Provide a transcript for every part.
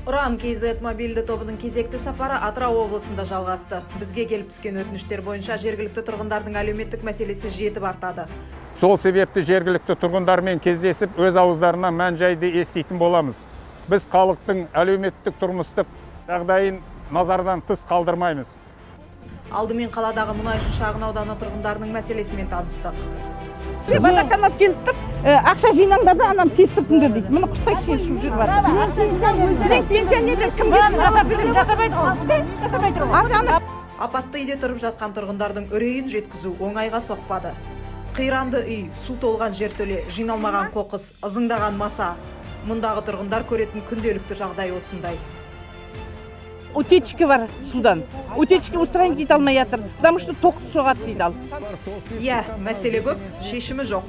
Уран КЗ мобилді тобының кезекті сапары Атырау облысында жалғасты. Бізге келіп түскен өтініштер бойынша жергілікті тұрғындардың әлеуметтік мәселесі жетіп артады. Сол себепті жергілікті тұрғындармен кездесіп, өз ауыздарынан мән-жайды еститін боламыз. Біз халықтың әлеуметтік тұрмыстық жағдайын назардан тыс қалдырмаймыз. Алдымен қаладағы Мұнайшы шағын ауданы тұрғындарының мәселесімен таныстық. Водоканал келіп тұр, ақша жинаңдар да ананы тестіртіңдер дейді. Мұны құштай шешіп жүр бар. Пенсионерлер кім жасамайды? Апатты үйде тұрып жатқан тұрғындардың үрейін жеткізу оңайға соқпады. Қиранды үй, су толған жертөле, жиналмаған қоқыс, ызыңдаған маса. Мұндағы тұрғындар көретін күнделікті жағдай осындай. Утечка бар судан. Утечка устранить ете алмай жатыр. Потому что ток соғады дейді ал. Иә, мәселе көп, шешімі жоқ.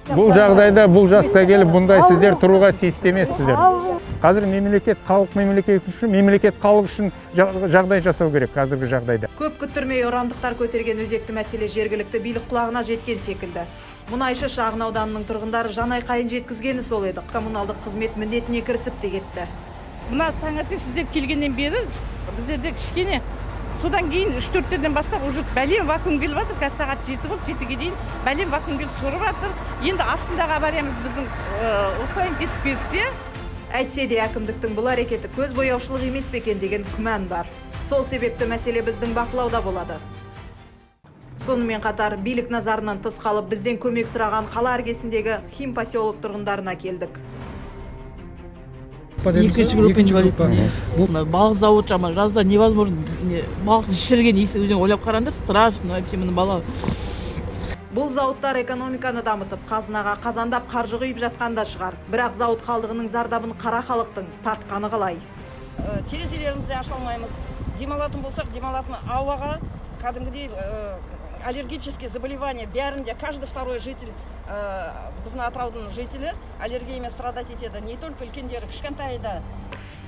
Бұл жағдайда бұл жасқа келіп, бұндай сіздер тұруға тиісті емессіздер. Қазір мемлекет халық үшін жағдай жасау керек қазіргі жағдайда. Көп күттірмей ұрандықтар көтерген өзекті мәселе жергілікті билік құлағына жеткен секілді. Мұнайшы шағын ауданының тұрғындары жанайқайын жеткізгені сол еді. Коммуналдық қызмет міндетіне кірісіп те кетті. Мына таңертең сіздер келгеннен бері біздерде кішкене содан кейін 3-4-терден бастап уже бәлем вакуум келіп жатыр. Қазір сағат 7 болды, 7-ге дейін бәлем вакуум келіп сорып жатыр. Енді астындағы авариямыз біздің осылай кетіп берсе. Әйтсе де әкімдіктің бұл әрекеті көз бояушылық емес пе екен деген күмән бар. Сол себепті мәселе біздің бақылауда болады. Сонымен қатар билік назарынан тыс қалып бізден көмек сұраған қала іргесіндегі Хим поселок тұрғындарына келдік. Екінші группа инвалид. Балық зауыт жама жазда невозможно. Балық шірген есі өзің ойлап қараңдар, страшно вообще мұны бала. Бұл зауыттар экономиканы дамытып, қазынаға қазандап қаржы құйып жатқанда шығар. Бірақ зауыт қалдығының зардабын қара халықтың тартқаны қалай. Терезелерімізді аша алмаймыз. Демалатын болсақ, демалатын ауаға кәдімгідей аллергические заболевания бәрінде каждый второй житель біздің Атыраудың жителі аллергиямен страдать етеді. Не только үлкендері, кішкентайда.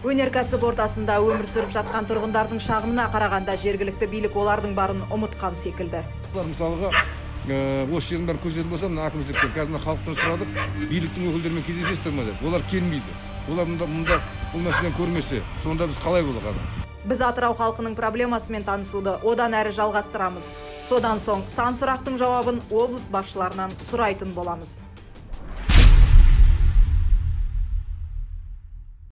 Өнеркәсіп ортасында өмір сүріп жатқан тұрғындардың шағымына қарағанда жергілікті билік олардың барын ұмытқан секілді. Мысалға, осы жердің бәрі көрсетіп болса, мына әкімшіліктен қазір халықтан сұрадық, биліктің өкілдерімен кездесесіздер ме деп. Олар келмейді. Олар мұнда бұл мәселені көрмесе, сонда біз қалай болдық? Біз Атырау халқының проблемасымен танысуды одан әрі жалғастырамыз. Содан соң сан сұрақтың жауабын облыс басшыларынан сұрайтын боламыз.